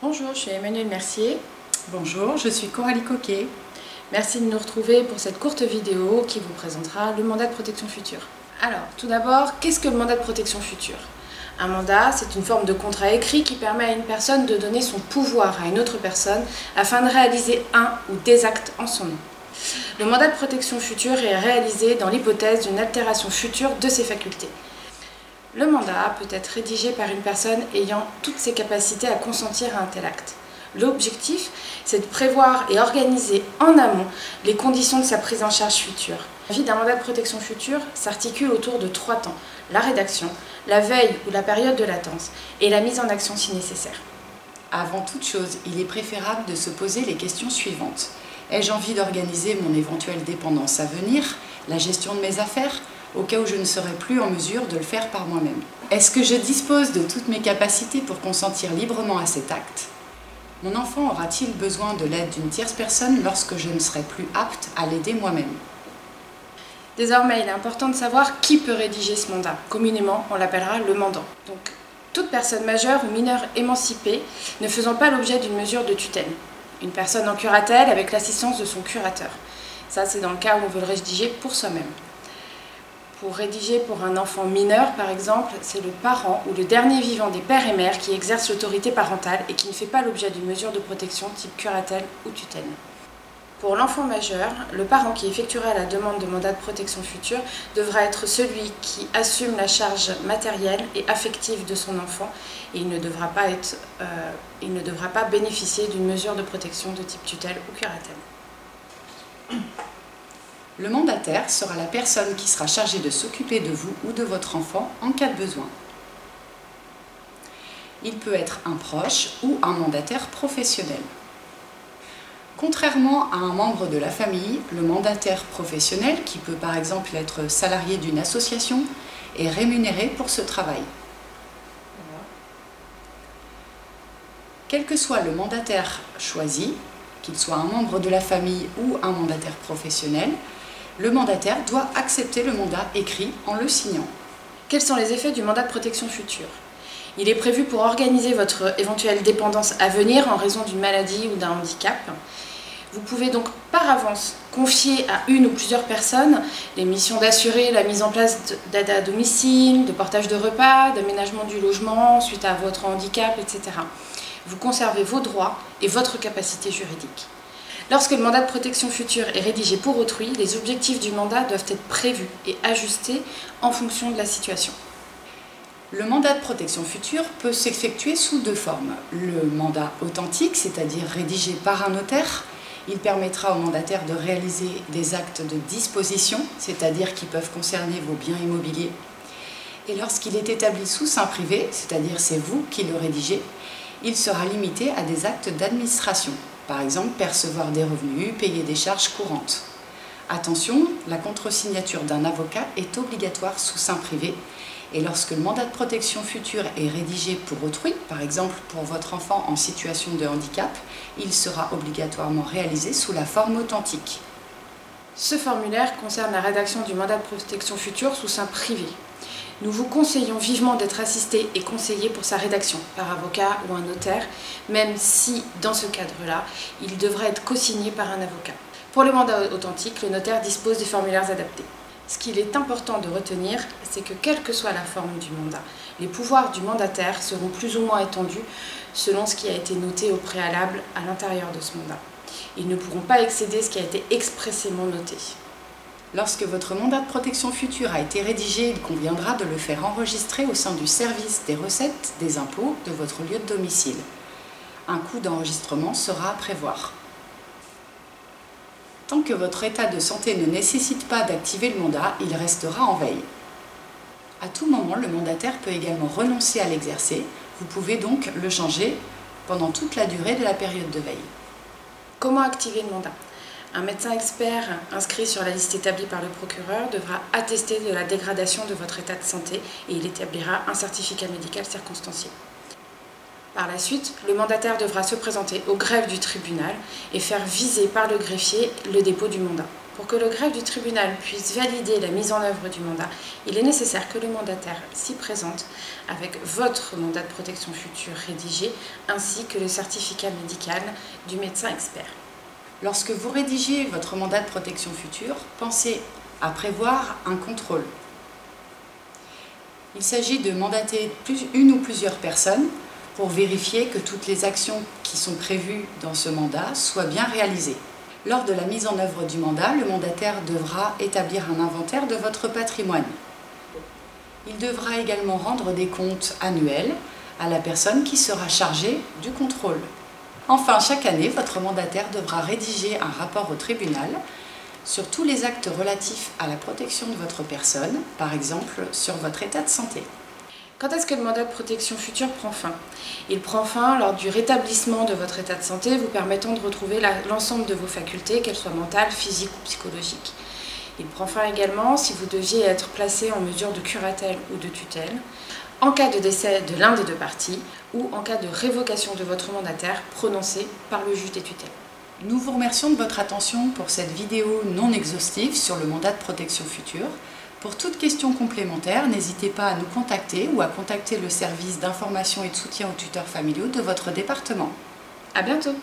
Bonjour, je suis Emmanuelle Mercier. Bonjour, je suis Coralie Coquet. Merci de nous retrouver pour cette courte vidéo qui vous présentera le mandat de protection future. Alors, tout d'abord, qu'est-ce que le mandat de protection future? Un mandat, c'est une forme de contrat écrit qui permet à une personne de donner son pouvoir à une autre personne afin de réaliser un ou des actes en son nom. Le mandat de protection future est réalisé dans l'hypothèse d'une altération future de ses facultés. Le mandat peut être rédigé par une personne ayant toutes ses capacités à consentir à un tel acte. L'objectif, c'est de prévoir et organiser en amont les conditions de sa prise en charge future. La vie d'un mandat de protection future s'articule autour de 3 temps: la rédaction, la veille ou la période de latence et la mise en action si nécessaire. Avant toute chose, il est préférable de se poser les questions suivantes. Ai-je envie d'organiser mon éventuelle dépendance à venir, la gestion de mes affaires, au cas où je ne serai plus en mesure de le faire par moi-même? Est-ce que je dispose de toutes mes capacités pour consentir librement à cet acte? Mon enfant aura-t-il besoin de l'aide d'une tierce personne lorsque je ne serai plus apte à l'aider moi-même? Désormais, il est important de savoir qui peut rédiger ce mandat. Communément, on l'appellera le mandant. Donc, toute personne majeure ou mineure émancipée ne faisant pas l'objet d'une mesure de tutelle. Une personne en curatelle avec l'assistance de son curateur. Ça, c'est dans le cas où on veut le rédiger pour soi-même. Pour rédiger pour un enfant mineur, par exemple, c'est le parent ou le dernier vivant des pères et mères qui exerce l'autorité parentale et qui ne fait pas l'objet d'une mesure de protection type curatelle ou tutelle. Pour l'enfant majeur, le parent qui effectuera la demande de mandat de protection future devra être celui qui assume la charge matérielle et affective de son enfant et il ne devra pas bénéficier d'une mesure de protection de type tutelle ou curatelle. Le mandataire sera la personne qui sera chargée de s'occuper de vous ou de votre enfant en cas de besoin. Il peut être un proche ou un mandataire professionnel. Contrairement à un membre de la famille, le mandataire professionnel, qui peut par exemple être salarié d'une association, est rémunéré pour ce travail. Quel que soit le mandataire choisi, qu'il soit un membre de la famille ou un mandataire professionnel, le mandataire doit accepter le mandat écrit en le signant. Quels sont les effets du mandat de protection future? Il est prévu pour organiser votre éventuelle dépendance à venir en raison d'une maladie ou d'un handicap. Vous pouvez donc par avance confier à une ou plusieurs personnes les missions d'assurer la mise en place d'aide à domicile, de portage de repas, d'aménagement du logement suite à votre handicap, etc. Vous conservez vos droits et votre capacité juridique. Lorsque le mandat de protection future est rédigé pour autrui, les objectifs du mandat doivent être prévus et ajustés en fonction de la situation. Le mandat de protection future peut s'effectuer sous 2 formes. Le mandat authentique, c'est-à-dire rédigé par un notaire. Il permettra au mandataire de réaliser des actes de disposition, c'est-à-dire qui peuvent concerner vos biens immobiliers. Et lorsqu'il est établi sous seing privé, c'est-à-dire c'est vous qui le rédigez, il sera limité à des actes d'administration. Par exemple, percevoir des revenus, payer des charges courantes. Attention, la contresignature d'un avocat est obligatoire sous seing privé. Et lorsque le mandat de protection future est rédigé pour autrui, par exemple pour votre enfant en situation de handicap, il sera obligatoirement réalisé sous la forme authentique. Ce formulaire concerne la rédaction du mandat de protection future sous seing privé. Nous vous conseillons vivement d'être assisté et conseillé pour sa rédaction par avocat ou un notaire, même si, dans ce cadre-là, il devrait être co-signé par un avocat. Pour le mandat authentique, le notaire dispose des formulaires adaptés. Ce qu'il est important de retenir, c'est que quelle que soit la forme du mandat, les pouvoirs du mandataire seront plus ou moins étendus selon ce qui a été noté au préalable à l'intérieur de ce mandat. Ils ne pourront pas excéder ce qui a été expressément noté. Lorsque votre mandat de protection future a été rédigé, il conviendra de le faire enregistrer au sein du service des recettes des impôts de votre lieu de domicile. Un coût d'enregistrement sera à prévoir. Tant que votre état de santé ne nécessite pas d'activer le mandat, il restera en veille. À tout moment, le mandataire peut également renoncer à l'exercer. Vous pouvez donc le changer pendant toute la durée de la période de veille. Comment activer le mandat? Un médecin expert inscrit sur la liste établie par le procureur devra attester de la dégradation de votre état de santé et il établira un certificat médical circonstancié. Par la suite, le mandataire devra se présenter au greffe du tribunal et faire viser par le greffier le dépôt du mandat. Pour que le greffe du tribunal puisse valider la mise en œuvre du mandat, il est nécessaire que le mandataire s'y présente avec votre mandat de protection future rédigé ainsi que le certificat médical du médecin expert. Lorsque vous rédigez votre mandat de protection future, pensez à prévoir un contrôle. Il s'agit de mandater une ou plusieurs personnes pour vérifier que toutes les actions qui sont prévues dans ce mandat soient bien réalisées. Lors de la mise en œuvre du mandat, le mandataire devra établir un inventaire de votre patrimoine. Il devra également rendre des comptes annuels à la personne qui sera chargée du contrôle. Enfin, chaque année, votre mandataire devra rédiger un rapport au tribunal sur tous les actes relatifs à la protection de votre personne, par exemple sur votre état de santé. Quand est-ce que le mandat de protection future prend fin? Il prend fin lors du rétablissement de votre état de santé, vous permettant de retrouver l'ensemble de vos facultés, qu'elles soient mentales, physiques ou psychologiques. Il prend fin également si vous deviez être placé en mesure de curatelle ou de tutelle, en cas de décès de l'un des deux parties ou en cas de révocation de votre mandataire prononcée par le juge des tutelles. Nous vous remercions de votre attention pour cette vidéo non exhaustive sur le mandat de protection future. Pour toute question complémentaire, n'hésitez pas à nous contacter ou à contacter le service d'information et de soutien aux tuteurs familiaux de votre département. À bientôt!